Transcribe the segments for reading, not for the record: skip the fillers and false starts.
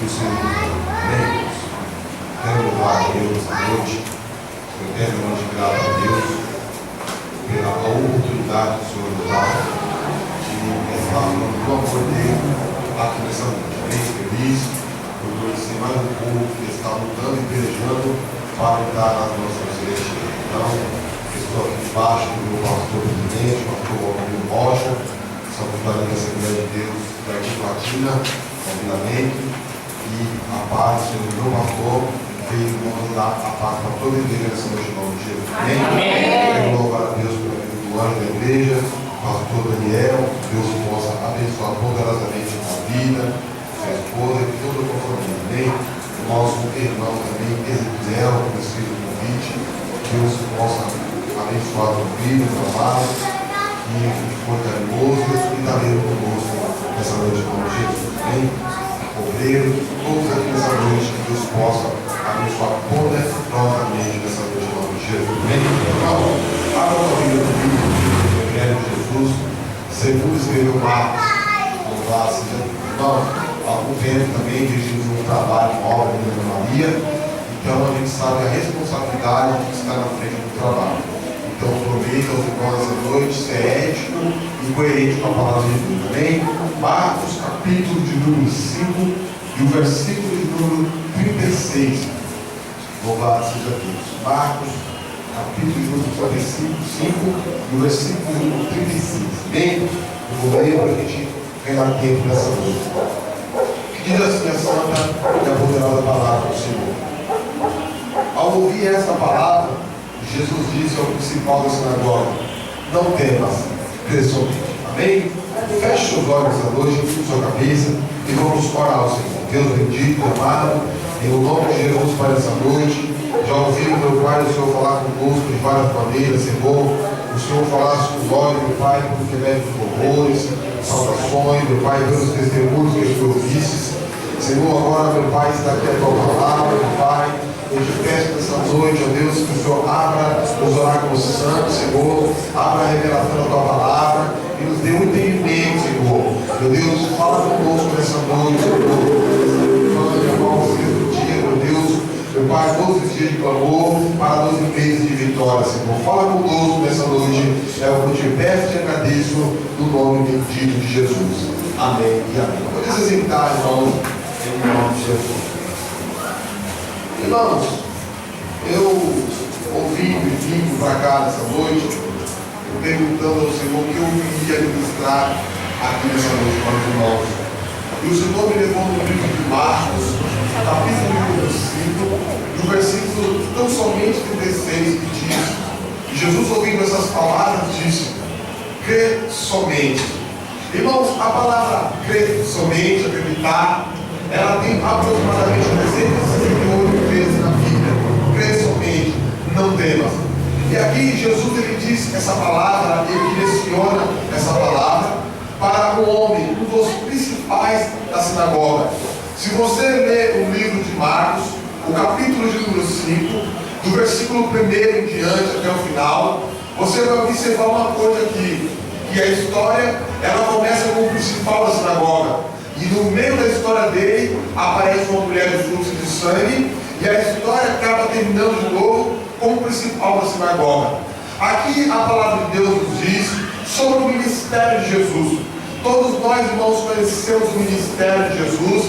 que os seus membros. Quero louvar a Deus esta noite, eternamente grato a Deus pela oportunidade que o Senhor nos dá de estar falando do amor dele aqui nessa noite. Bem feliz por conhecer mais um povo que está lutando e pelejando para entrar nas nossas celestiais. Então, estou aqui debaixo do meu pastor presidente, pastor Almir Rocha, estamos falando da Assembleia de Deus da Latina, convidamento, e a paz do meu pastor veio nos dar a paz para toda a igreja nessa noite, em nome de Jesus. Amém? Quero louvar a Deus pela vida do anjo da igreja, pastor Daniel, que Deus possa abençoar poderosamente a vida, sua esposa e toda a sua família. Amém? O nosso irmão também, Ezequiel, que precisa do convite, Deus possa abençoar a sua vida, o trabalho, e for carinhoso e também conosco nessa noite, em nome de Jesus. Amém? Obreiros, todos aqui nessa noite, que Deus possa abençoar poderosamente nessa noite, em nome de Jesus. Amém? Então, abra a vida do livro do Evangelho de Jesus, segundo escreveu Marcos, louvado seja Deus. Irmão, há algum tempo também dirigimos um trabalho em obra de Ana Maria, então a gente sabe a responsabilidade que está na frente do trabalho. Então, prometo aos irmãos essa noite ser ético e coerente com a palavra de Deus. Amém? Marcos, capítulo de número 5 e o versículo de número 36. Louvado seja Deus. Marcos, capítulo de número 5 e o versículo de número 36. Amém? Eu vou ler para a gente ganhar tempo nessa noite. Que diz assim a santa e a poderosa palavra do Senhor. Ao ouvir esta palavra, Jesus disse ao principal da sinagoga: não temas, crê somente. Amém? Feche seus olhos essa noite, incline sua cabeça e vamos orar ao Senhor. Deus bendito, amado, em nome de Jesus para essa noite. Já ouvi, meu Pai, o Senhor falar conosco de várias maneiras, Senhor. O Senhor falasse com nós, meu Pai, por intermédio de louvores, saudações, meu Pai, pelos testemunhos que tu ouvistes. Senhor, agora, meu Pai, está aqui a tua palavra, meu Pai. Eu te peço nessa noite, ó Deus, que o Senhor abra os oráculos santos, Senhor, abra a revelação da tua palavra e nos dê um entendimento, Senhor. Meu Deus, fala conosco nessa noite, Senhor. Fala do dia, meu Deus, meu Pai, 12 dias de clamor para 12 meses de vitória, Senhor. Fala conosco nessa noite, é o que eu te peço e te agradeço no nome bendito de Jesus. Amém e amém. Pode se sentar, irmãos, em nome de Jesus. Irmãos, eu ouvi e vim para cá nessa noite, perguntando ao Senhor o que eu iria ministrar aqui nessa noite para os irmãos. E o Senhor me levou no livro de Marcos, capítulo número 5, do versículo tão somente 36, que diz: e Jesus, ouvindo essas palavras, disse: crê somente. Irmãos, a palavra crer somente, acreditar, ela tem aproximadamente 368 vezes na Bíblia. Crê somente, não temas. E aqui Jesus ele diz essa palavra, ele direciona essa palavra para um homem, um dos principais da sinagoga. Se você ler o livro de Marcos, o capítulo de número 5, do versículo 1 em diante até o final, você vai observar uma coisa aqui, que a história ela começa com o principal da sinagoga. E no meio da história dele aparece uma mulher de fluxo de sangue, e a história acaba terminando de novo com o principal da sinagoga. Aqui a palavra de Deus nos diz sobre o ministério de Jesus. Todos nós, irmãos, conhecemos o ministério de Jesus,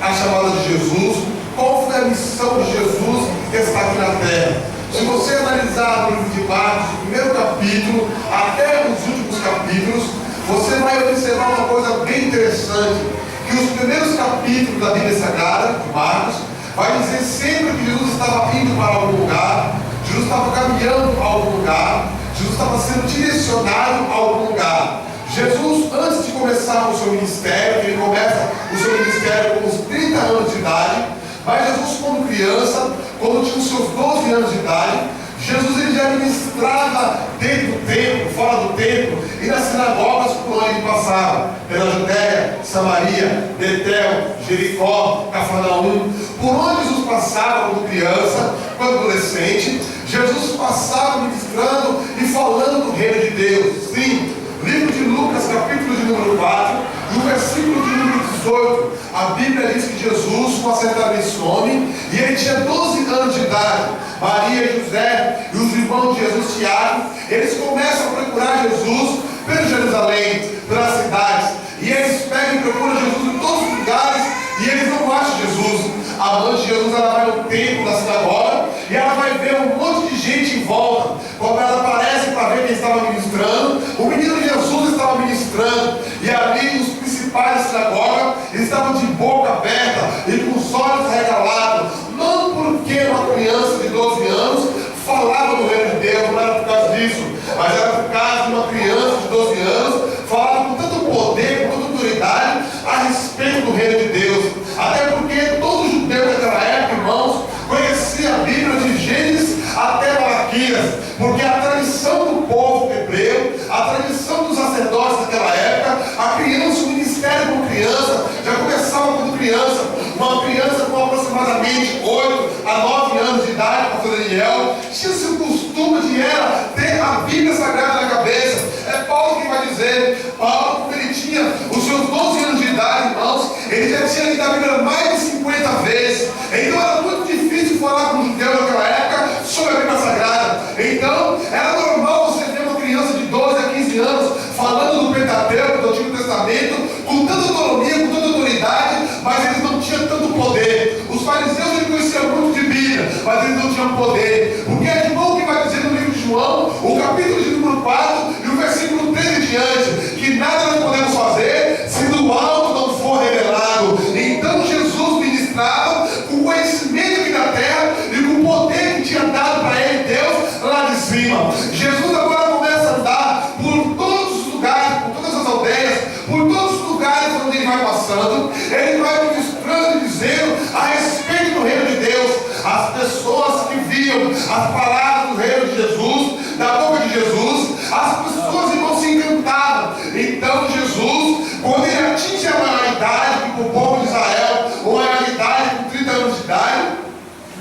a chamada de Jesus, qual foi a missão de Jesus que está aqui na terra. Se você analisar o livro de Marcos, o primeiro capítulo até os últimos capítulos, você vai observar uma coisa bem interessante, que os primeiros capítulos da Bíblia Sagrada, de Marcos, vai dizer sempre que Jesus estava indo para algum lugar, Jesus estava caminhando a algum lugar, Jesus estava sendo direcionado a algum lugar. Jesus, antes de começar o seu ministério, ele começa o seu ministério com uns 30 anos de idade, mas Jesus, quando criança, quando tinha os seus 12 anos de idade, Jesus ele já ministrava dentro do templo, fora do templo, e nas sinagogas por onde ele passava, pela Judéia, Samaria, Betel, Jericó, Cafarnaum. Por onde Jesus passava quando criança, quando adolescente, Jesus passava ministrando e falando do reino de Deus. Sim, livro de Lucas, capítulo de número 4, e o versículo de número 18, a Bíblia diz que Jesus, começou a acertar esse homem, e ele tinha 12 anos de idade. Maria, José e os irmãos de Jesus, Tiago, eles começam a procurar Jesus pelo Jerusalém, pelas cidades, e eles pegam e procuram Jesus em todos os lugares, e eles não acham Jesus. A mãe de Jesus, ela vai no templo da sinagoga, e ela vai ver um monte de gente em volta. Quando ela aparece para ver quem estava ministrando, o menino Jesus estava ministrando, e ali os principais da sinagoga estavam de boca aberta e com os olhos regalados, não porque uma criança de 12 anos falava do reino de Deus, não era por causa disso, mas era por causa de uma criança de 12 anos falava com tanto poder, com tanta autoridade a respeito do reino de Deus. Até porque todo judeu daquela época, irmãos, conhecia a Bíblia de Gênesis até Malaquias, porque a tradição do povo hebreu, a tradição dos sacerdotes daquela época, a criança, o ministério com criança, já começava quando criança. Uma criança com aproximadamente 8 a 9 anos de idade, pastor Daniel, tinha-se o costume de ela ter a Bíblia Sagrada na cabeça. É Paulo que vai dizer. Paulo, quando ele tinha os seus 12 anos de idade, irmãos, ele já tinha lido a Bíblia mais de 50 vezes. Então era muito difícil falar com um judeu naquela época sobre a Bíblia Sagrada. Então era normal você ver uma criança de 12 a 15 anos falando do Pentateuco, do Antigo Testamento, com tanta autonomia, com tanta autoridade, mas eles não tinham tanto poder. Os fariseus eles conheciam muito de Bíblia, mas eles não tinham poder. Porque é João que vai dizer no livro de João, o capítulo de número 4 e o versículo 13 em diante, que nada nós podemos fazer se do alto não for revelado. Então Jesus ministrava com conhecimento aqui na terra e com o poder que tinha dado para ele Deus lá de cima. Jesus agora começa a andar por todos os lugares, por todas as aldeias, por todos os lugares onde ele vai passando. Ele vai ministrando e dizendo a respeito do reino de Deus. As pessoas que viam as palavras do reino de Jesus, da boca de Jesus, as pessoas irmãos se encantavam. Então Jesus, quando ele atinge a maioridade, que o povo de Israel, uma maioridade com 30 anos de idade,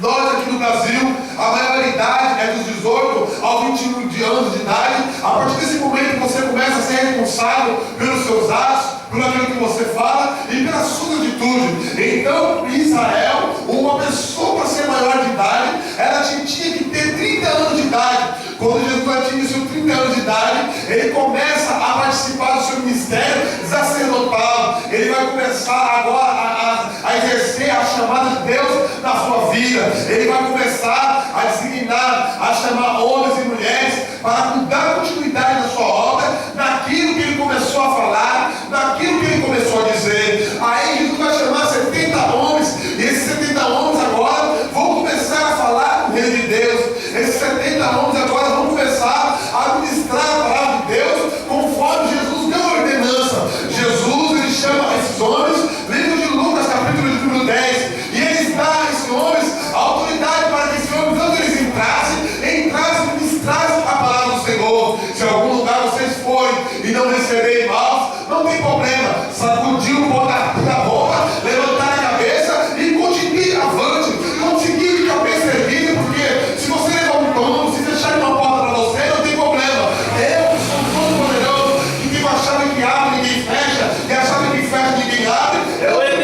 nós aqui no Brasil, a maioridade é dos 18 aos 21 anos de idade. A partir desse momento você começa a ser responsável pelos seus atos, por aquilo que você fala e pela sua atitude. Então, em Israel, uma pessoa para ser maior de idade, ela tinha que ter 30 anos de idade. Quando Jesus atinge seus 30 anos de idade, ele começa a participar do seu ministério sacerdotal. Ele vai começar agora a exercer a chamada de Deus na sua vida. Ele vai começar a designar, a chamar homens e mulheres para dar continuidade na sua obra, naquilo que ele começou a falar, naquilo que ele começou a dizer. Aí Jesus vai chamar 70 homens, e esses 70 homens agora vão começar a falar do reino de Deus. Esses 70 homens agora vão começar a ministrar a palavra de Deus conforme Jesus deu a ordenança. Jesus, ele chama esses homens, livro de Lucas, capítulo de número 10, e ele dá a esses homens a autoridade para que esses homens, quando eles entrassem e ministrassem a palavra do Senhor. Se em algum lugar vocês forem e não receberem mal, não tem problema, sacudir o pó da roupa, levantar a cabeça e continuar avante, conseguir de cabeça erguida, porque se você levar um tombo, se fechar uma porta para você, não tem problema. Eu sou todo poderoso, que tem uma chave que abre, ninguém fecha, e a chave que fecha, ninguém abre. Eu tenho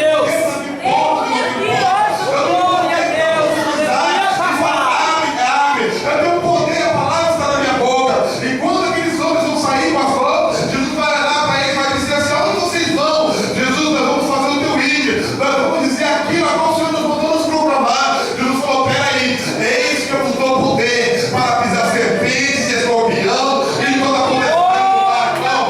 poder, a palavra está na minha boca. E quando aqueles homens vão sair, pastor, Jesus vai olhar para eles e vai dizer assim: onde vocês vão? Jesus, nós vamos fazer o teu ídolo, nós vamos dizer aquilo a qual o Senhor nos mandou nos proclamar. Jesus falou: peraí, eis que eu vos dou poder para pisar serpentes e escorpião e toda a potestade do mar. Não,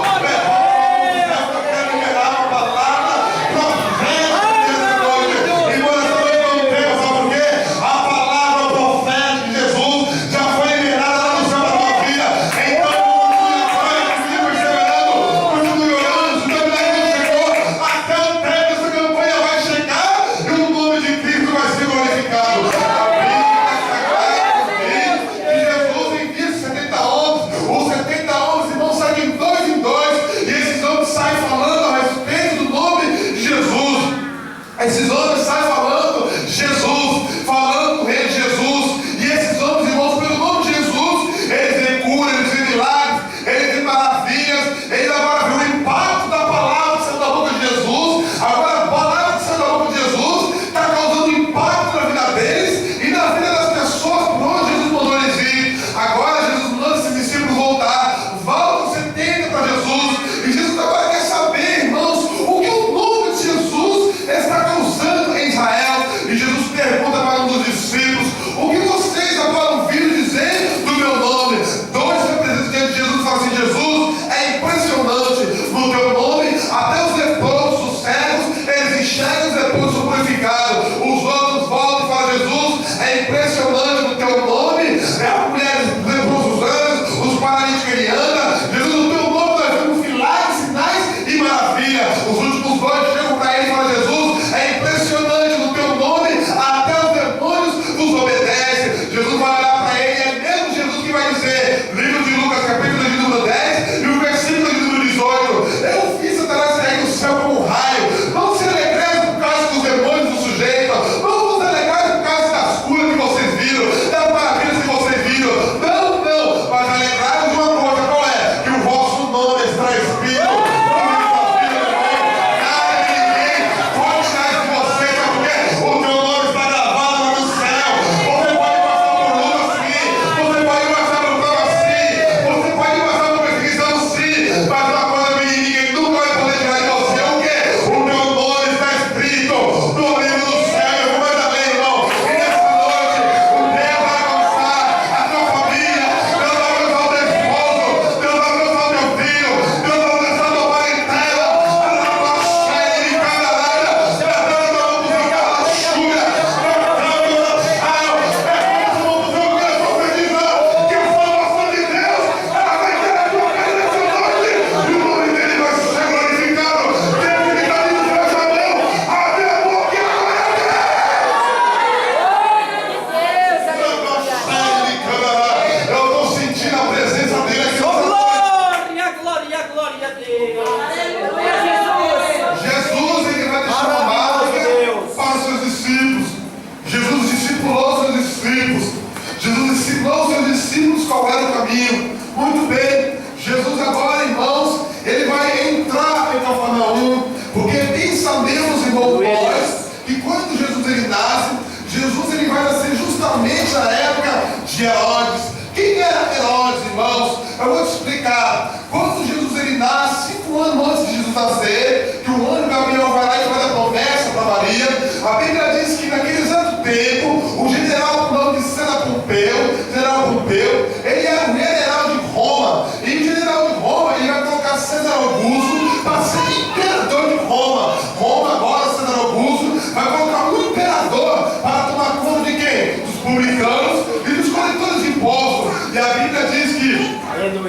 eu quero liberar uma palavra profética nessa noite. E nós também não temos, sabe por quê? A palavra profética de Jesus já foi liberada lá no céu da tua vida. Então, continue orando, se o milagre chegou, até o tempo dessa campanha vai chegar e o nome de Cristo vai ser glorificado. A Bíblia Sagrada diz que Jesus envia os 70 homens. Os 70 homens, irmãos, saem de dois em dois, e esses homens saem falando a respeito do nome de Jesus. Esses homens saem falando de Jesus, falando do rei de Jesus, e esses homens, irmãos, pelo nome de Jesus, eles têm cura, eles têm milagres, eles têm maravilhas. Eles agora vê o impacto da palavra que saiu da boca de Jesus. Agora a palavra que saiu da boca de Jesus está causando quando Jesus ele nasce, Jesus ele vai nascer justamente na época de Herodes. Quem era Herodes, irmãos? Eu vou te explicar. Quando Jesus ele nasce, 5 anos antes de Jesus nascer, que o anjo Gabriel vai lá e faz a promessa para Maria, a Bíblia diz que naquele exato tempo, o general por nome de general Pompeu, ele era o general de Roma, e o general de Roma, ele vai colocar César Augusto para ser imperador de Roma. Roma agora, César Augusto, vai colocar um imperador para tomar conta de quem? Dos publicanos e dos coletores de impostos. E a Bíblia diz que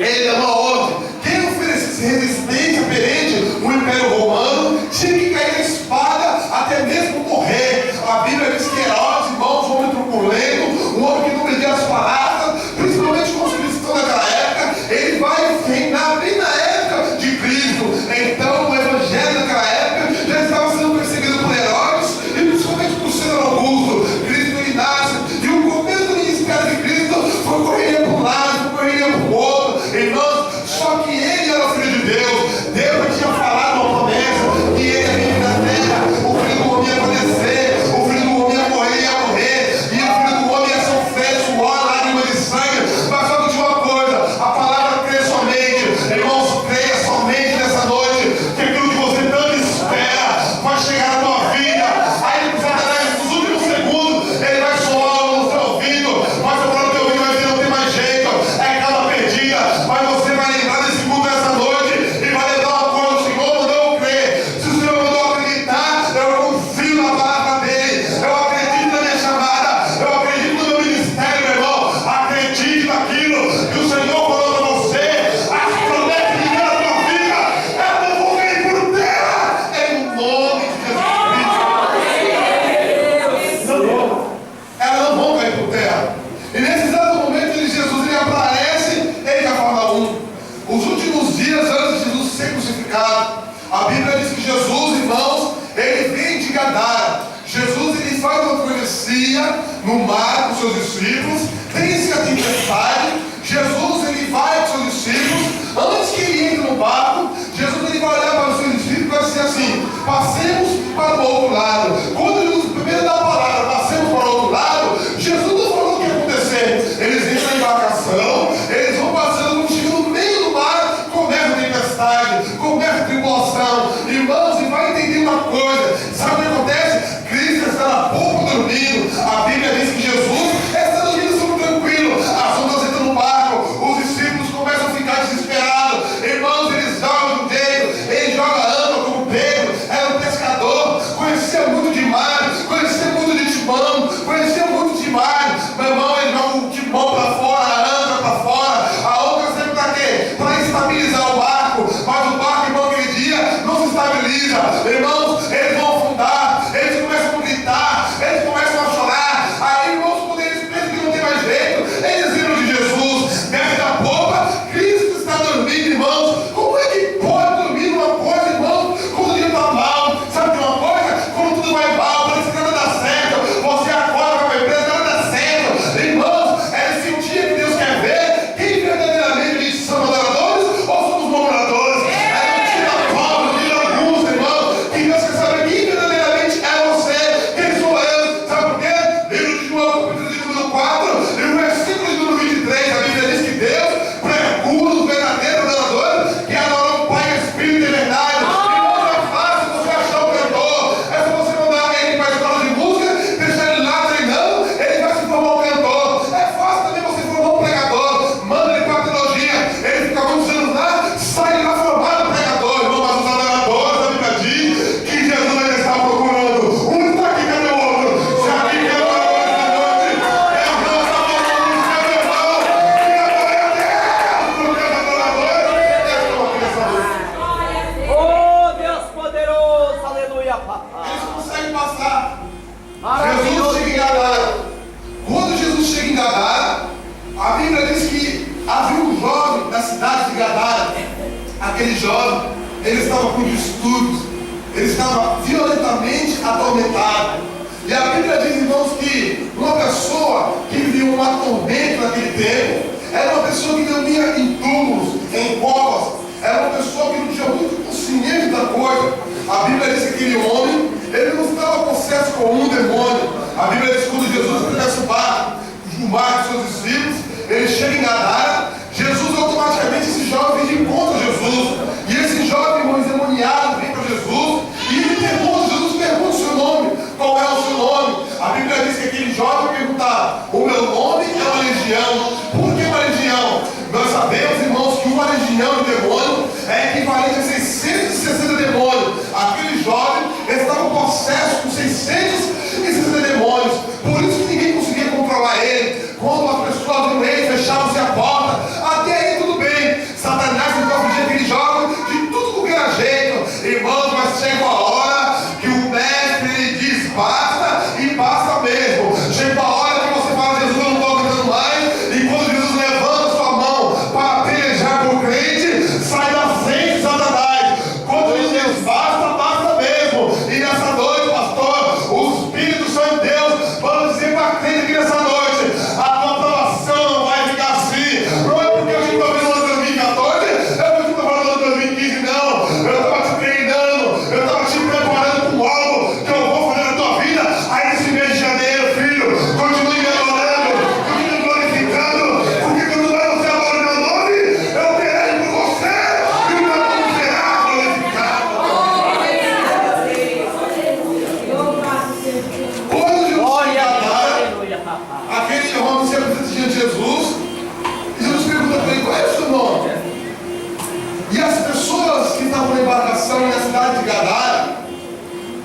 ele é uma ordem. Quem oferecesse resistência perante o Império Romano tinha que cair na espada até mesmo morrer. A Bíblia diz que Herodes, irmãos, um homem truculento, um homem que não media as palavras, principalmente com os cristãos daquela época, ele vai reinar bem na época de Cristo. Então o evangelho naquela época já estava sendo perseguido por Herodes e principalmente por César Augusto. Cristo ele nasce e o começo do ministério de Cristo foi correria para um lado, foi correria para o outro, irmãos. Só que ele era o Filho de Deus. Deus tinha falado uma promessa que ele ia vir na terra, o Filho do homem ia padecer, o Filho do homem ia morrer, e o Filho do homem ia sofrer suor, lágrimas de sangue. Mas só que tinha uma coisa, a palavra crê somente. Irmãos, creia somente nessa noite, que aquilo que você tanto espera vai chegar na tua vida. Aí nos últimos segundos ele vai soar no seu ouvido, vai soprar no teu ouvido, vai dizer não tem mais jeito, é causa perdida. Mas você vai lembrar desse culto nessa noite e vai lembrar uma coisa: o Senhor mandou eu crer. Se o Senhor mandou eu acreditar, eu confio na palavra dele, eu acredito na minha chamada, eu acredito no meu ministério, meu irmão. Acredite naquilo que o Senhor falou para você. As promessas que vieram na tua vida, elas não vão cair por terra, em nome de Jesus Cristo. Elas não vão cair por terra. E nesse exato momento, Jesus ele aparece, ele já fala os últimos dias antes de Jesus ser crucificado. A Bíblia diz que Jesus, irmãos, ele vem de Gadara. Jesus ele faz uma travessia no mar com seus discípulos, tem-se a tempestade. Jesus ele vai com seus discípulos. Antes que ele entre no barco, Jesus ele vai olhar para os seus discípulos e vai dizer assim: passemos para o outro lado. Quando Jesus primeiro dá a palavra, passemos para o outro lado, Jesus não falou o que ia acontecer. Eles entram na embarcação, eles vão passando contigo no meio do mar, começa a tempestade, começa a tribulação. Irmãos, e vai entender uma coisa: sabe o que acontece? Cristo está na polpa dormindo. A Bíblia diz que Jesus está dormindo super tranquilo. As ondas entram no barco, os discípulos começam a ficar desesperados. Irmãos, eles jogam de jeito, ele joga âncora como Pedro, era um pescador, conhecia muito de mar, conhecia muito de timão, conhecia muito de mar. Meu irmão, ele joga o timão para fora, a âncora para fora. A âncora serve para quê? Para estabilizar o barco. Mas o barco, irmão, aquele dia não se estabiliza. Irmãos, eles vão afundar, eles começam a gritar, eles começam a chorar. Aí, irmãos, quando eles pensam que não tem mais jeito, eles viram de Jesus, desce da popa, Cristo está dormindo, irmãos. Como é que pode dormir numa coisa, irmãos, quando o dia está mal? Sabe de uma coisa? Quando tudo vai mal, parece que nada dá certo, você acorda para a empresa, nada dá certo. Irmãos, é esse o dia que Deus quer ver quem verdadeiramente diz: são adoradores ou somos murmuradores? É no dia da prova, no dia da angústia, irmão, que Deus quer saber quem verdadeiramente é você, quem sou eu. Sabe por quê? Livro de João, capítulo de número 4, e o versículo de número 23, a Bíblia diz que Deus procura os verdadeiros adoradores que adoram o Pai em espírito e verdade. Irmãos, é fácil você achar o cantor, é só você mandar ele para a escola de música, deixar ele lá treinando, ele vai se formar um cantor. É fácil também você formar um pregador, manda ele para a teologia, ele fica muitos anos lá, sai lá formado pregador. Irmão, mas os adoradores, a Bíblia diz que Jesus ainda está procurando. Um está aqui, cadê o outro? Se aqui quer adorador esta noite, eu não estava falando de seu irmão, que adore a Deus, porque os adoradores estão aqui nessa noite. Oh, Deus poderoso, aleluia, papai. Eles conseguem passar. Jesus Maravilhoso. chega em Gadara. Quando Jesus chega em Gadara, a Bíblia diz que havia um jovem na cidade de Gadara. Aquele jovem, ele estava com distúrbios, ele estava violentamente atormentado. E a Bíblia diz, irmãos, que uma pessoa que vivia uma tormenta naquele tempo era uma pessoa que dormia em túmulos, em covas, era uma pessoa que não tinha muito conhecimento da coisa. A Bíblia diz que aquele homem, ele não estava possesso com um demônio. A Bíblia diz que quando Jesus atravessa o mar com seus discípulos, ele chega em Gadara. Jesus automaticamente, esse jovem vem de encontro a Jesus. E esse jovem, irmão, endemoniado, vem para Jesus. E ele pergunta, Jesus pergunta o seu nome. Qual é o seu nome? A Bíblia diz que aquele jovem perguntava: o meu nome é uma legião. Por que uma legião? Nós sabemos, irmãos, que uma legião de demônio é equivalente a 660 demônios. Aquele jovem estava possesso com 660 demônios. Por isso que ninguém conseguia controlar ele. Quando as pessoas viam ele, fechavam-se a porta. Até aí tudo bem. Satanás então afligia aquele jovem de tudo que era jeito. Irmãos, mas chega a hora que o mestre diz basta, e basta mesmo. Chega a hora que você fala: Jesus, eu não estou aguentando mais. E quando Jesus levanta sua mão para pelejar por crente, sai da frente de Satanás. Quando Jesus diz basta, basta mesmo. E nessa noite, pastor, o Espírito Santo de Deus vai dizer para a crente aqui nessa noite: a tua aprovação não vai ficar assim. Não é porque eu estou vendo no 2014, é porque eu estou falando no 2015, não. Eu estava te treinando, eu estava te preparando com algo que eu vou fazer na tua vida. Aí nesse mês de janeiro, filho, continue me adorando, continue me glorificando, porque quando você adora o meu nome, eu terei por você, e o meu nome será glorificado. Quando Jesus Glória a chega Deus, lá, aleluia, papai. aquele homem se apresenta diante de Jesus, e Jesus pergunta para ele: qual é o seu nome? E as pessoas que estavam na embarcação na cidade de Gadara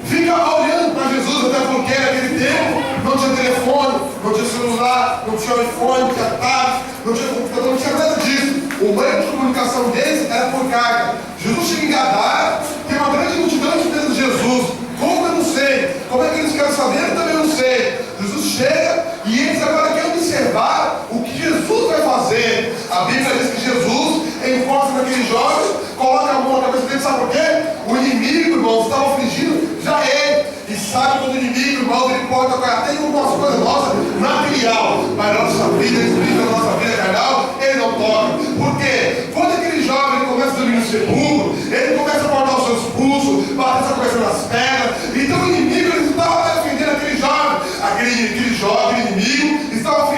ficam olhando para Jesus, até porque naquele tempo não tinha telefone, não tinha celular, não tinha iPhone, não tinha tablet, não tinha computador, não tinha nada disso. O meio de comunicação deles era por carga. Jesus chega em Gadara, tem uma grande multidão de Jesus. Como eu não sei, como é que eles querem saber, eu também não sei. Jesus chega e eles agora querem observar o que Jesus vai fazer. A Bíblia diz que Jesus encosta naquele jovem, coloca a mão na cabeça dele, sabe por quê? O inimigo, irmãos, estava afligindo já ele. E sabe quando o inimigo, irmãos, ele pode tocar até em algumas coisas nossas material, mas na nossa vida espiritual, na nossa vida carnal, ele não toca. Por quê? Quando aquele jovem começa a dormir no sepulcro, ele começa a cortar os seus pulsos, bater sua cabeça nas pernas. Então o inimigo, ele estava defendendo aquele jovem. Aquele jovem inimigo estava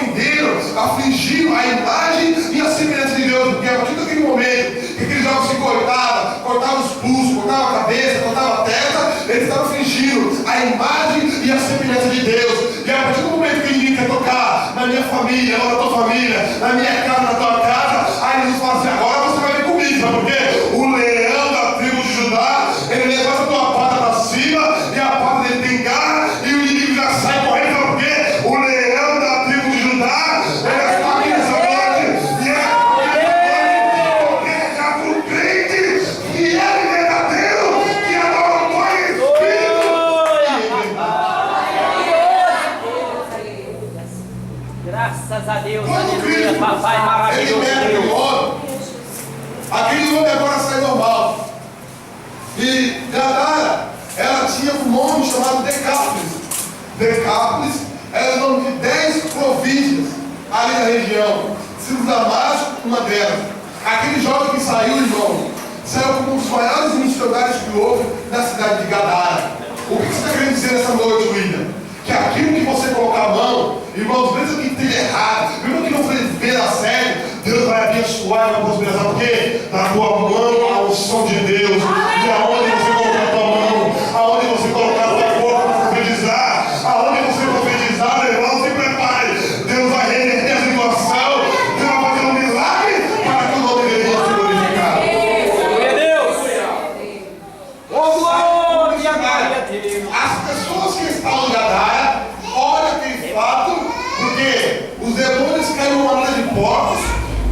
afligindo a imagem e a semelhança de Deus. Porque a partir daquele momento que aquele jovem se cortava os pulsos, cortava a cabeça, cortava a testa, ele estava fingindo a imagem e a semelhança de Deus. E a partir do momento que ninguém quer tocar na minha família, ou na tua família, na minha casa, na tua casa, aí Jesus fala assim: agora você vai vir comigo, sabe por quê? O leão da tribo de Judá, ele levanta a tua pata para cima, e a pata dele tem garra, e o inimigo já sai correndo, sabe por quê? O leão da tribo de Judá, ele é só aqui nessa noite, e é porque já pro crente, que é verdadeiro, que adora o Pai e Espírito. Graças a Deus, Quando aleluia, Cristo, papai ele maravilhoso. pega aquele homem, aquele homem agora sai normal. E Gadara, ela tinha um nome chamado Decápolis. Decápolis era o nome de 10 províncias ali na região. Cidade de Damasco, uma delas. Aquele jovem que saiu, irmão, saiu como um dos maiores missionários que houve na cidade de Gadara. O que você está querendo dizer nessa noite, William? Que aquilo que você colocar a mão, irmãos, mesmo que esteja errado, mesmo que não foi ver a sério, Deus vai abençoar e vai prosperar. Por quê? Na tua mão a unção de Deus. E aonde você colocar a tua mão, aonde você colocar a tua boca para profetizar, aonde você profetizar, meu irmão, se prepare. Deus vai reverter a situação, Deus vai fazer um milagre para que o nome dele possa ser glorificado. Glória a Deus. Oh, glória a Deus. As pessoas que estavam em Gadara, olha aquele fato, porque os demônios caíram numa manada de porcos,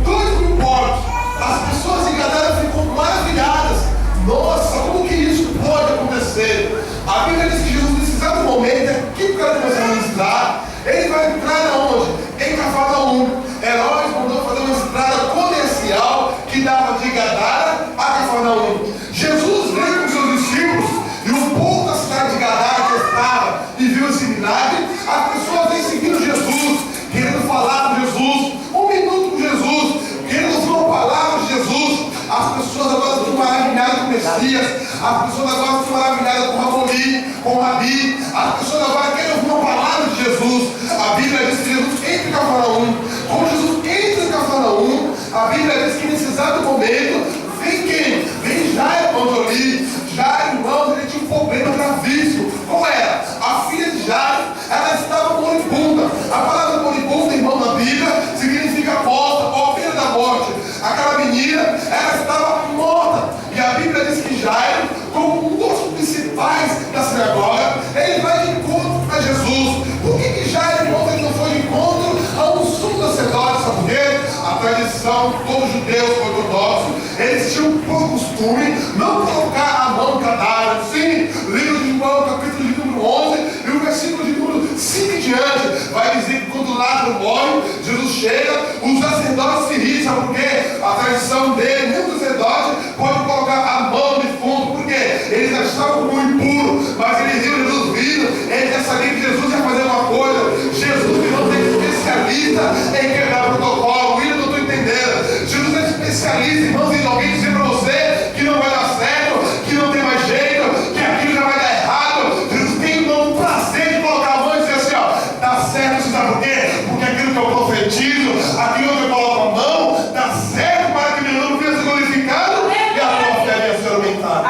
2.000 porcos. As pessoas em Gadara ficam maravilhadas. Nossa, como que isso pode acontecer? A Bíblia diz que Jesus, nesse exato momento, aqui que o cara começa a ministrar, ele vai entrar na onde? Em Cafarnaum. Herodes mandou fazer uma estrada comercial que dava de Gadara a Cafarnaum. Jesus veio com seus discípulos e o povo da cidade de Gadara que estava e viu esse milagre. As pessoas vêm seguindo Jesus, querendo falar com Jesus, 1 minuto com Jesus, querendo ouvir uma palavra de Jesus. As pessoas agora estão maravilhadas com o Messias, as pessoas agora estão maravilhadas com o Ramolim. com o Rabi. As pessoas agora querem ouvir uma palavra de Jesus. A Bíblia diz que Jesus entra em Cafarnaum. Como Jesus entra em Cafarnaum, a Bíblia diz que nesse exato momento, vem quem? Vem Jairo, onde eu li. Jairo, irmãos, ele tinha um problema gravíssimo. Qual era? A filha de Jairo, ela estava moribunda. A palavra moribunda, irmão, na Bíblia, significa morta, ou filha da morte. Aquela menina, ela estava morta. E a Bíblia diz que Jairo, como um dos principais da sinagoga, ele vai de encontro a Jesus. Por que Jairo, irmão, ele não foi de encontro a um sumo sacerdote? Sabe por quê? A tradição, todos judeus ortodoxos, eles tinham por costume não colocar a mão no cadáver. Sim, livro de João, capítulo de número 11, e o versículo de número 5 em diante, vai dizer que quando Lázaro morre, Jesus chega, os sacerdotes se riem. Sabe por quê? A tradição dele, nenhum sacerdote pode colocar a mão no defunto, porque eles achavam como impuro, mas eles viram Jesus vindo, eles já sabiam que Jesus ia fazer uma coisa. Jesus, que não tem especialista em quebrar protocolo, eu não estou entendendo. Jesus é especialista, irmãos, em alguém dizer para você que não vai dar certo, que não tem mais jeito, que aquilo já vai dar errado. Jesus tem o prazer de colocar a mão e dizer assim, ó, dá certo, você sabe por quê? Porque aquilo que eu profetizo, aquilo que eu coloco a mão, dá certo para que meu nome venha ser glorificado e a tua fé venha ser aumentada.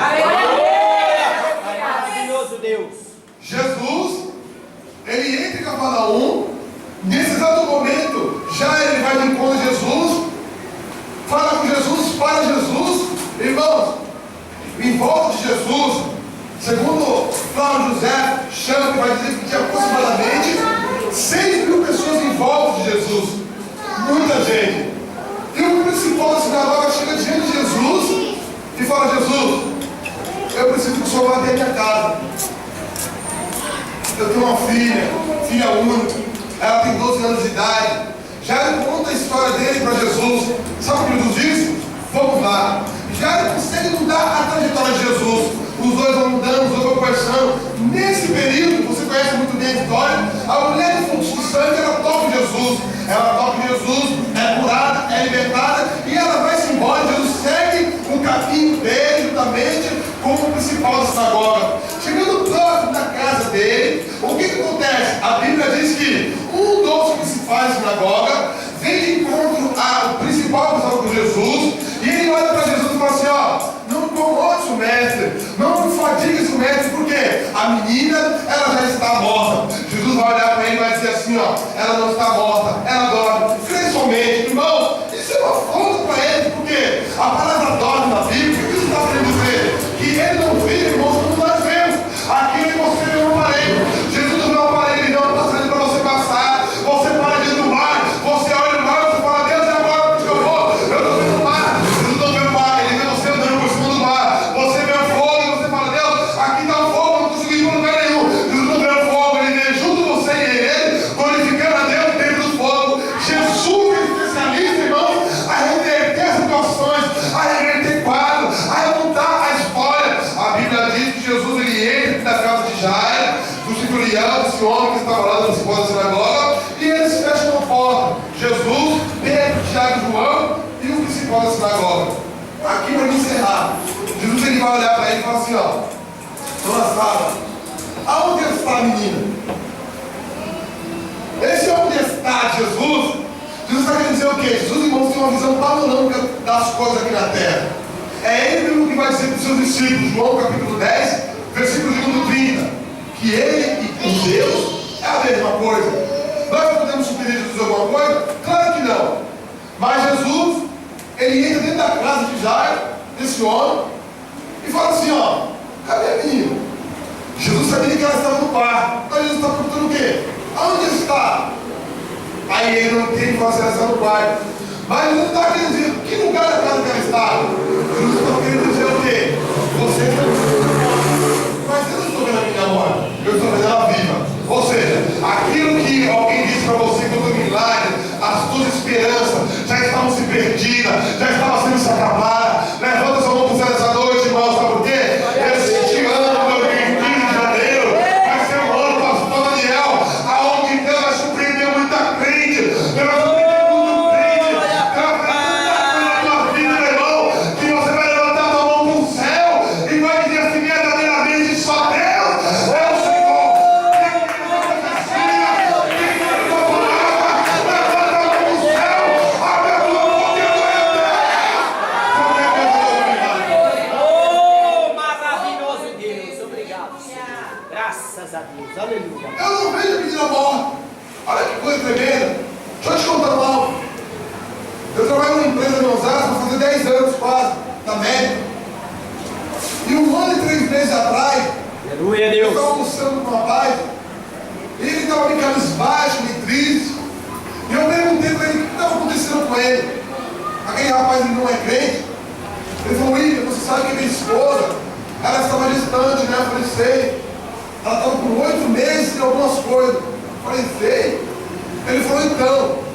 Maravilhoso Deus. Jesus, ele entra em Cafarnaum. Nesse exato momento, já ele vai de encontro a Jesus, fala com Jesus, para Jesus, irmãos, em volta de Jesus, segundo Flávio José chama, que vai dizer que tinha aproximadamente 6.000 pessoas em volta de Jesus, muita gente. E o principal da sinagoga chega diante de Jesus e fala: Jesus, eu preciso que o Senhor vá até a minha casa. Eu tenho uma filha única. Ela tem 12 anos de idade. Jairo conta a história dele para Jesus. Sabe o que Jesus disse? Vamos lá. Jairo consegue mudar a trajetória de Jesus. Os dois vão mudando, os dois vão conversando. Nesse período, você conhece muito bem a história, a mulher do fluxo de sangue, ela toca em Jesus. Ela toca em Jesus, é curada, é libertada, e ela vai-se embora. Jesus segue o caminho dele, juntamente com o principal da sinagoga. Chegando próximo da casa dele, o que acontece? A Bíblia diz que um dos principais da sinagoga vem de encontro ao principal que estava com Jesus, e ele olha para Jesus e fala assim: ó, não incomode o mestre, não fadigue o mestre, porque a menina, ela já está morta. Jesus vai olhar para ele e vai dizer assim: ó, ela não está morta, ela dorme. Crê somente, irmão, isso é uma fonte para ele, porque a palavra dorme na Bíblia, o que isso está querendo dizer? Que ele não vive, irmãos, como nós vemos. Aquilo que você vê no aparelho, Jesus não é um aparelho, não está saindo para você passar. Você para diante do mar, você olha no mar, você fala: Deus, é agora que eu vou. Eu estou vendo o mar. Jesus não vê o mar, ele vê você andando por cima do mar. Você vê o fogo e você fala: Deus, aqui está o fogo, eu não consigo ir para lugar nenhum. Jesus não vê o fogo, ele vê junto você e ele, glorificando a Deus dentro do fogo. Jesus é especialista, irmãos, a reverter situações, a reverter quadros, a remontar a história. A Bíblia diz que Jesus, ele entra na casa de Jairo, do centurião, desse homem que estava lá no principal da sinagoga, e eles fecham a porta. Jesus, Pedro, Tiago e João e o principal da sinagoga. Aqui para me encerrar, Jesus, ele vai olhar para ele e fala assim: ó, dona Sara, aonde está a menina? Esse onde está Jesus? Jesus está querendo dizer o quê? Jesus, irmãos, tem uma visão panorâmica das coisas aqui na terra. É ele mesmo que vai dizer para os seus discípulos, João capítulo 10, versículo de número 30, que ele e com Deus é a mesma coisa. Nós podemos sugerir Jesus alguma coisa? Claro que não. Mas Jesus, ele entra dentro da casa de Jairo, desse homem, e fala assim: ó, cadê a menina? Jesus sabia que ela estava no quarto. Mas Jesus está perguntando o quê? Aonde está? Aí ele não tem que fazer essa no quarto. Mas Jesus está querendo dizer: que lugar da casa que ela estava? Jesus está querendo dizer o quê? Você está vendo, mas eu não estou vendo a menina morta, eu estou vendo ela viva. Ou seja, aquilo que alguém disse para você quando milagre, as suas esperanças já estavam se perdidas, já estavam sendo se acabadas. Levanta sua mão para o céu essa noite, irmão, sabe por quê? Este ano, 15 de janeiro, vai ser um ano, pastor Daniel, aonde Deus vai surpreender muita crente. Deus vai surpreender muito crente. Deus vai fazer tanta coisa na tua vida, meu irmão, que você vai levantar a mão para o céu e vai dizer assim: verdadeiramente só Deus é menina morre. Olha que coisa tremenda. Deixa eu te contar mal. Eu trabalho numa empresa de Osasco, vou fazer 10 anos quase, na médica. E 1 ano e 3 meses atrás, Aleluia, eu Deus. estava almoçando com um rapaz, e ele estava meio cabisbaixo, meio triste. E eu perguntei para ele o que estava acontecendo com ele. Aquele rapaz ele não é crente. Ele falou, William, você sabe que minha esposa, ela estava distante, né? Eu falei, sei. Ela estava com 8 meses e algumas coisas. Eu falei, sei. Ele falou, então.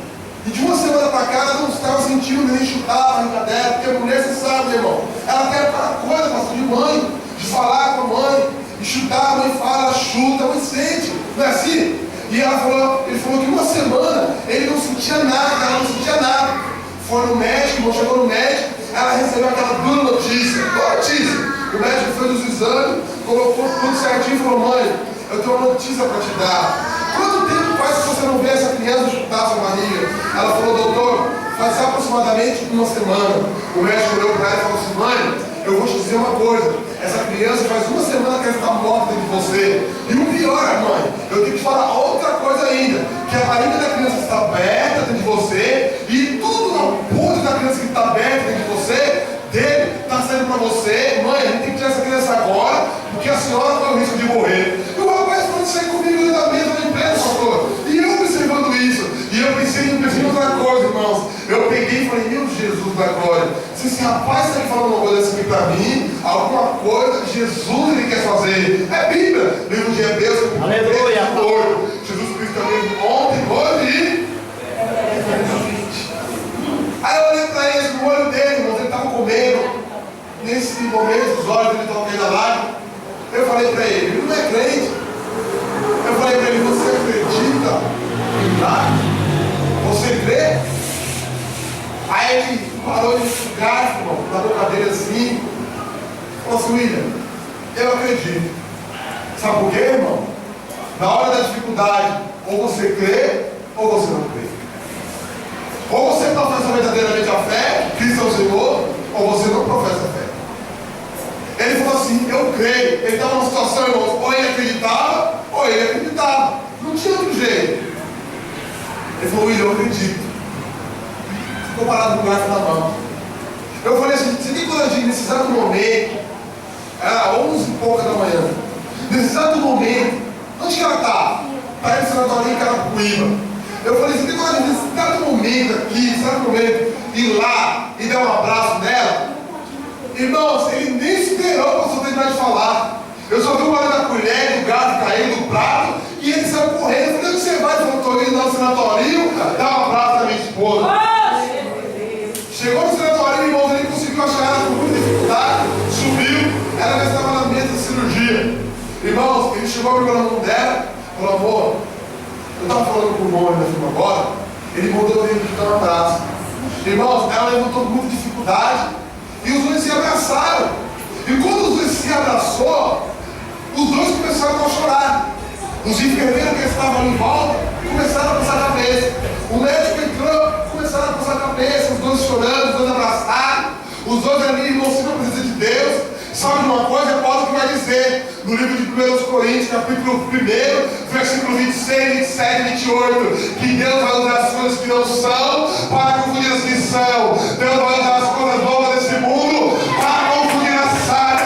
E de uma semana para cá, ela não estava sentindo nem chutar a barriga dela, porque a mulher, você sabe, meu irmão, ela tem aquela coisa, pastor, de mãe, de falar com a mãe, de chutar, a mãe fala, ela chuta, a mãe sente, não é assim? E ele falou que uma semana ele não sentia nada, ela não sentia nada. Foi no médico, chegou no médico, ela recebeu aquela dura notícia, boa notícia. O médico fez os exames, colocou tudo certinho e falou, mãe, eu tenho uma notícia para te dar. Quanto tempo faz que você não vê essa criança chutar a sua barriga? Ela falou, doutor, faz aproximadamente 1 semana. O médico olhou para ela e falou assim, mãe, eu vou te dizer uma coisa, essa criança faz 1 semana que ela está morta dentro de você. E o pior, mãe, eu tenho que te falar outra coisa ainda, que a barriga da criança está aberta dentro de você, e tudo no podre da criança que está aberta dentro de você, dele, está saindo para você. Mãe, a gente tem que tirar essa criança agora, porque a senhora corre o risco de morrer. E o rapaz falou isso aí comigo da mesa da empresa, pastor. E eu observando isso, e eu pensei em outra coisa, irmãos. Eu peguei e falei, meu Jesus da glória, se esse rapaz está falando uma coisa assim para mim, alguma coisa Jesus ele quer fazer. É Bíblia, livro de Hebreus, Aleluia. Jesus Cristo também ontem, hoje e aí eu olhei para ele, no olho dele, irmão, ele estava comendo. Nesse momento, os olhos dele estavam caindo a lágrima. Eu falei para ele, ele não é crente. Eu falei para ele, você acredita em milagre? Você crê? Aí ele parou de ficar, irmão, na boca dele assim. Falou assim, William, eu acredito. Sabe por quê, irmão? Na hora da dificuldade, ou você crê, ou você não crê. Ou você professa verdadeiramente a fé, Cristo é o Senhor, ou você não professa a fé. Ele falou assim, eu creio. Ele estava numa situação, irmãos, ou ele acreditava, ou ele acreditava. Não tinha outro jeito. Ele falou, William, eu acredito. Ficou parado com o garfo na mão. Eu falei assim, você tem coragem nesse exato momento, era 11 e pouca da manhã, nesse exato momento, onde que ela está? Está em sanatório em Carapicuíba. Eu falei, você tem coragem nesse exato momento aqui, nesse exato momento, ir lá e dar um abraço nela? Irmãos, ele nem esperou para você terminar de falar. Eu só vi o barulho da colher, do garfo caindo, do prato, e ele saiu correndo. Eu falei, onde você vai? Ele falou, estou indo lá no sanatório, dar um abraço da minha esposa. Chegou no sanatório, irmãos, ele conseguiu achar ela com muita dificuldade, subiu, ela já estava na mesa de cirurgia. Irmãos, ele chegou pegando a mão dela, falou, amor, eu estava falando com o nome da firma agora, ele mandou vir aqui dar um abraço. Irmãos, ela levantou com muita dificuldade, e os dois se abraçaram. E quando os dois se abraçou, os dois começaram a chorar. Os enfermeiros que estavam ali em volta começaram a passar a cabeça. O médico entrou, começaram a passar a cabeça, os dois chorando, os dois abraçados, os dois ali, irmãos, na presença de Deus. Sabe de uma coisa? É Paulo que vai dizer no livro de 1 Coríntios, capítulo 1, versículo 26, 27 e 28, que Deus vai usar as coisas que não são para confundir as que são. Deus vai usar as coisas novas desse mundo para confundir as sábias.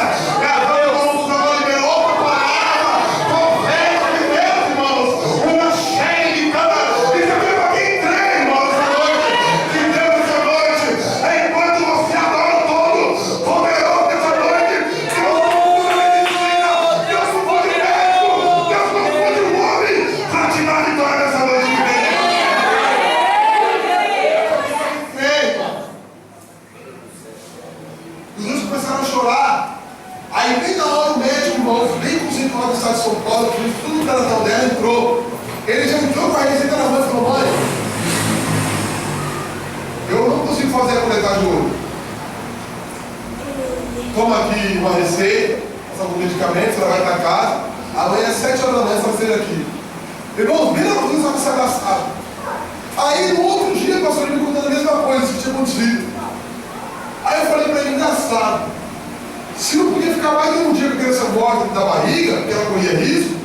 De São Paulo, que tudo que ela dela entrou. Ele já entrou com a receita na mão e falou, mãe, eu não consigo fazer a coletagem hoje. Toma aqui uma receita, passa algum medicamento, ela vai para casa. Amanhã às 7 horas da manhã você vai sair aqui. Irmãos, bem na cozinha, só se abraçar. Aí no outro dia, o pastor me contando a mesma coisa que tinha acontecido. Aí eu falei para ele, engraçado. Se não podia ficar mais de um dia com a criança morta da barriga, porque ela corria risco,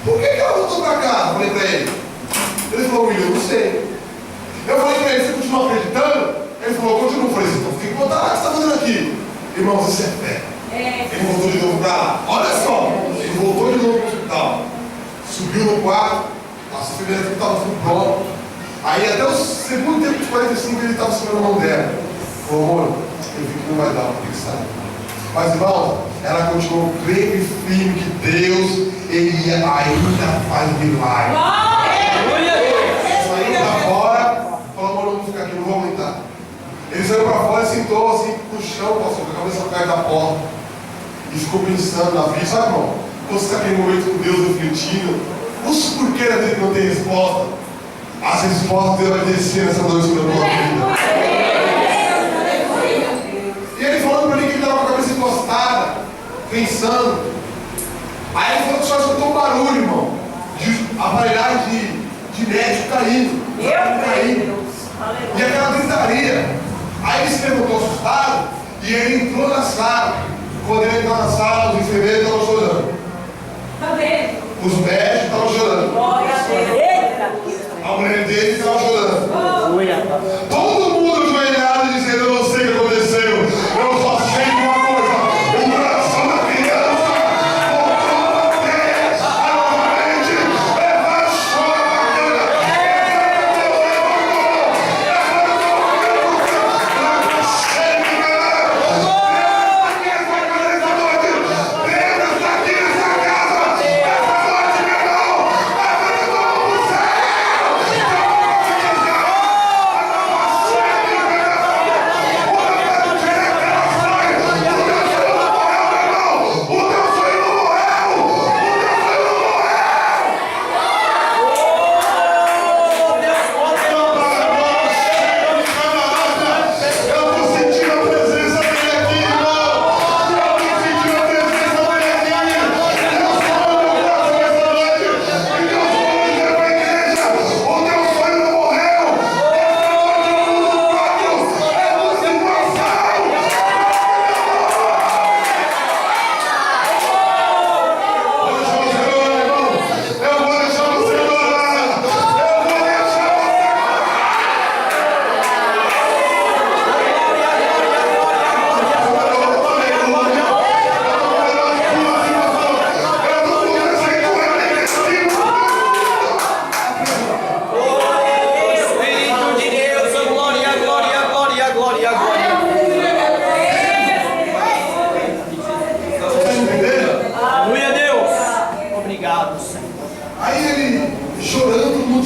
por que ela voltou para cá? Eu falei para ele. Ele falou, William, eu não sei. Eu falei para ele, você continua acreditando? Ele falou, eu continuo. Eu falei, então tem que botar lá, o que você está fazendo aqui? Irmãos, isso é fé. Ele voltou de novo para lá. Olha só, ele voltou de novo para o hospital. Subiu no quarto, a enfermeira estava tudo pronto. Aí até o segundo tempo de 45 ele estava segurando a mão dela. Falou, amor, eu vi que não vai dar, porque ele sabe. Mas, irmão, ela continuou crendo e firme que Deus, Ele ainda faz milagre. Saiu para fora, falou, amor, não vou ficar aqui, não vou aumentar. Ele saiu para fora e sentou assim no chão, pastor, com a cabeça perto da porta. E ficou pensando na vida, sabe, irmão? Quando você está naquele momento com Deus refletindo, os porquê da vida que não tem resposta. As respostas Deus vai descer nessa noite na tua vida. E ele falando para mim que ele estava com a cabeça encostada, pensando. Aí ele falou que só escutou um barulho, irmão, de aparelhagem de médico caindo. E aquela gritaria. Aí ele se levantou assustado e ele entrou na sala. Quando ele entrou na sala, os enfermeiros estavam chorando. Os médicos estavam chorando. A mulher dele estava chorando. Todo mundo ajoelhado dizendo, eu não sei o que aconteceu. Eu só sei de uma coisa. O coração da criança voltou a bater. Novamente, leva chora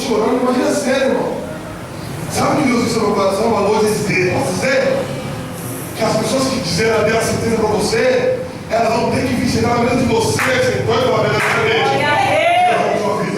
chorando, imagina a cena, irmão. Sabe o que Deus disse no meu coração? Valor de dizer, posso dizer? Que as pessoas que disseram a Deus certeza para você, elas vão ter que vir chegar na vida de você, sentou de uma maneira diferente. Na sua vida.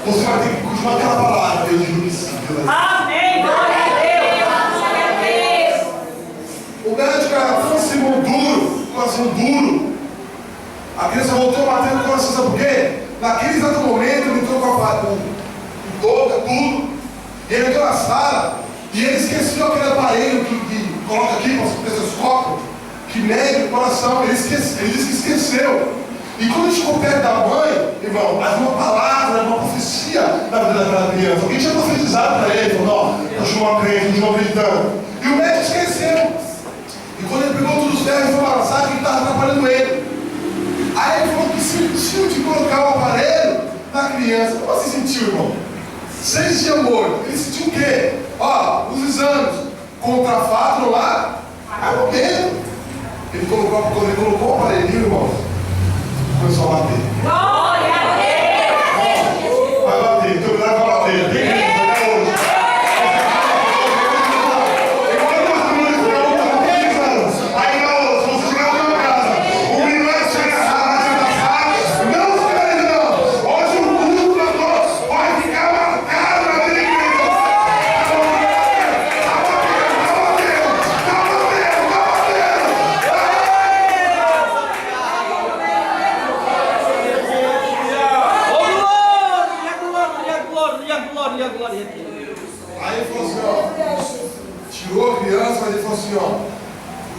Você vai ter que continuar aquela palavra. Eu digo que sim. Amém. Glória a Deus. O médico era coração duro. A criança voltou batendo o coração, sabe por quê? Naquele exato momento ele entrou com a touca, tudo. E ele entrou na sala e ele esqueceu aquele aparelho que coloca aqui para o estetoscópio, que mede o coração. Ele disse que esqueceu. E quando ele chegou perto da mãe, irmão, havia uma palavra, uma profecia na vida daquela criança. Alguém tinha profetizado para ele, falou, não, continua crendo, continua acreditando. E o médico esqueceu. E quando ele pegou todos os ferros, ele falou: sabe o que estava atrapalhando ele? Aí ele falou que sentiu de colocar o aparelho na criança. Como você sentiu, irmão? 6 dias morto. Ele sentiu o quê? Ó, os exames contrafato lá, argumento. Ele colocou, quando ele colocou o aparelhinho, irmão, começou a bater. Glória a Deus! Vai bater, então vai bater. Tem que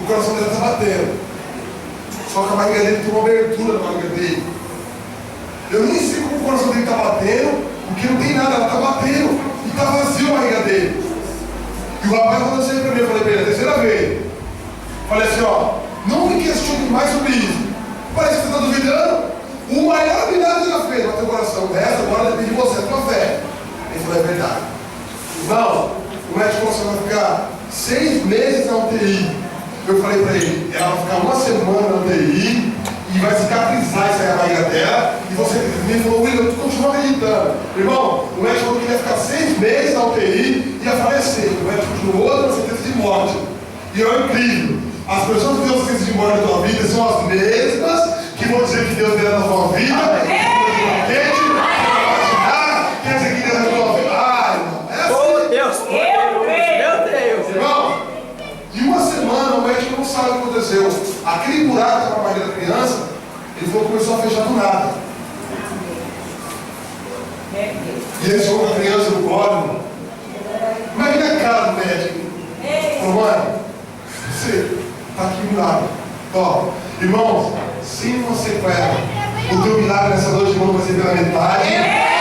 o coração dele está batendo. Só que a barriga dele tem uma abertura na barriga dele. Eu nem sei como o coração dele está batendo, porque não tem nada, ela está batendo. E está vazio a barriga dele. E o rapaz falou assim para mim, eu falei para ele, a terceira vez. Falei assim, ó, não me questione mais sobre isso. Parece que você está duvidando. O maior milagre já fez, bateu o coração. O resto agora depende de você, a tua fé. Ele falou, é verdade. Irmão, o médico falou assim, vai ficar 6 meses na UTI. Eu falei pra ele, ela vai ficar 1 semana na UTI e vai cicatrizar isso aí a barriga dela. E você me falou, William, tu continua acreditando. Irmão, o médico falou que ele ia ficar 6 meses na UTI e ia falecer. O médico continuou dando sentença de morte. E é incrível. As pessoas que dão sentença de morte na tua vida são as mesmas que vão dizer que Deus deu na tua vida. Quer dizer que Deus é na tua vida. Ah, irmão, é assim. Oh, Deus, meu Deus. Irmão, de 1 semana o médico não sabe o que aconteceu. Aquele buraco que estava na barriga da criança, ele falou que começou a fechar do nada. E ele chegou com a criança no colo. Imagina a cara do médico. Falou, mãe, você está aqui um milagre. Ó, irmãos, sem uma sequela, o teu milagre nessa noite, irmão, vai ser pela metade.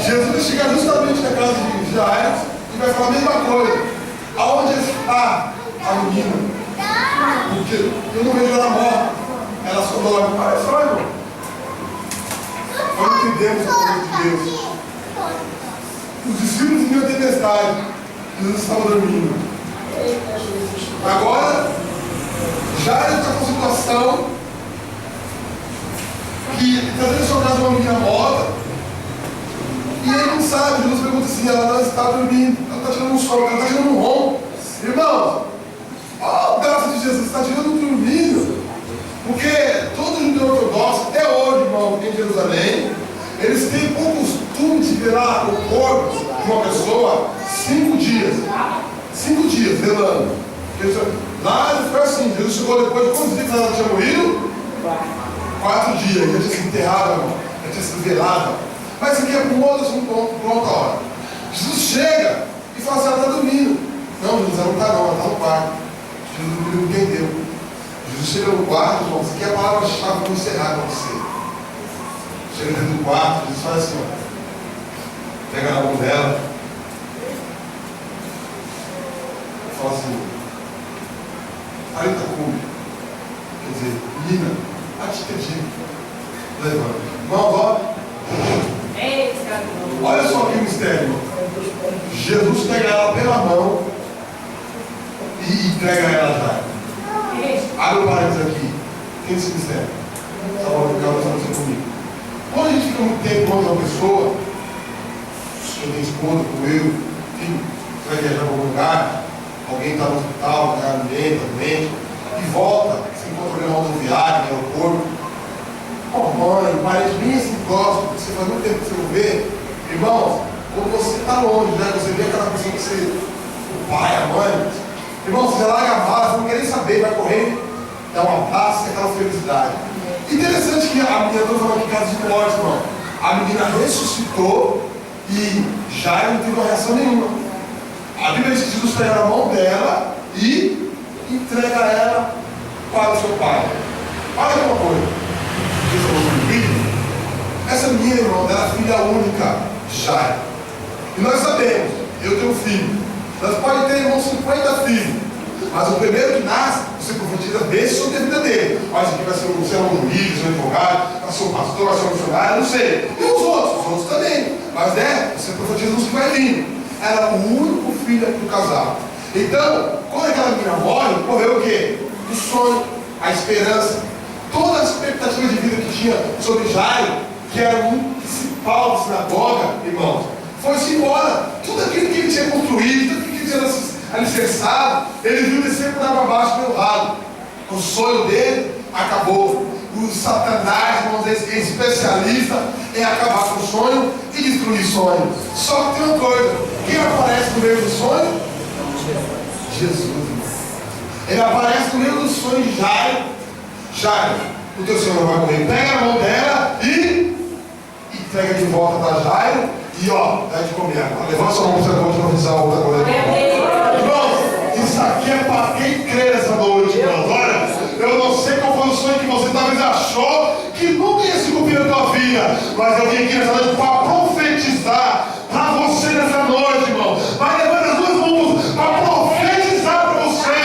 Jesus vai chegar justamente na casa de Jairo e vai falar a mesma coisa. Aonde está a menina? Porque eu não vejo ela morta. Ela só dorme. Olha só, irmão. Nós entendemos a coisa de Deus. Os discípulos viram a tempestade. Jesus estava dormindo. Agora, Jairo está com a situação que está tendo sua casa uma menina morta. E ele não sabe, Jesus pergunta assim, ela está dormindo, ela está tirando um sono, ela está tirando um ronco. Irmãos, ó, graça de Jesus, está tirando um dormindo. Porque todo judeu ortodoxo, até hoje, irmão, em Jerusalém, eles têm o costume de velar o corpo de uma pessoa 5 dias. 5 dias, velando. Lá ele foi assim, Jesus chegou depois de quantos dias que ela tinha morrido? 4 dias, já tinha sido enterrada, irmão, já tinha sido velada. Mas isso aqui é para um outro assunto, para outra hora. Jesus chega e fala assim, ela está dormindo. Não, Jesus, ela não está não, ela está no quarto. Jesus não entendeu. Jesus chega no quarto, irmão, isso aqui é a palavra-chave para encerrar com você. Chega dentro do quarto, Jesus faz assim, ó. Pega na mão dela. E fala assim, Talita cumi. Quer dizer, menina, atitude. Levanta. Irmão, ó. Olha só que mistério. Jesus pega ela pela mão e entrega ela já. Abre o parênteses aqui. Tem esse mistério. Salvador do carro, está comigo. Quando a gente fica muito tempo longe de uma pessoa, eu tenho esposa, como eu, enfim, você vai viajar para algum lugar, alguém está no hospital, está doente, e volta, se encontra foi na rodoviária, no aeroporto. Mãe, parente bem assim próximo, você faz muito tempo que você não vê. Irmãos, quando você está longe, né? Você vê aquela pessoa que você, o pai, a mãe. Irmão, você larga a mala, você não quer nem saber, vai correndo, dá um abraço, aquela felicidade. Interessante que a menina, estou falando aqui caso de morte, irmão. A menina ressuscitou e Jairo não teve uma reação nenhuma. A Bíblia diz que Jesus pega na mão dela e entrega ela para o seu pai. Olha uma coisa. Essa menina, irmão, era filha única, Jairo. E nós sabemos, eu tenho um filho. Nós podemos ter, irmão, 50 filhos. Mas o primeiro que nasce, você profetiza bênção sobre a vida dele. Mas aqui vai ser um juiz, um advogado, vai ser um pastor, vai ser um missionário, não sei. E os outros também. Mas né, você profetiza nos que vai vir. Era o único filho do casal. Então, quando aquela menina morre, morreu o quê? O sonho, a esperança, toda a expectativa de vida que tinha sobre Jairo, que era o principal da sinagoga, irmãos, foi-se embora. Tudo aquilo que ele tinha construído, tudo aquilo que ele tinha alicerçado, ele viu descer por água abaixo pelo ralo. O sonho dele acabou. O Satanás, vamos dizer, é especialista em acabar com o sonho e destruir sonho. Só que tem uma coisa: quem aparece no meio do sonho? Jesus. Ele aparece no meio do sonho de Jairo. Jairo, o teu Senhor vai morrer. Pega a mão dela e entrega de volta para Jairo. E ó, dá de comer agora. Levanta sua mão para você profetizar outra coisa. Irmãos, isso aqui é para quem crê nessa noite, irmãos. Olha, eu não sei qual foi o sonho que você talvez achou que nunca ia se cumprir na tua vida. Mas eu vim aqui nessa noite para profetizar para você nessa noite, irmão. Vai levando as duas mãos para profetizar para você.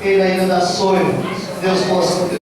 Ele ainda dá sonho. Deus possa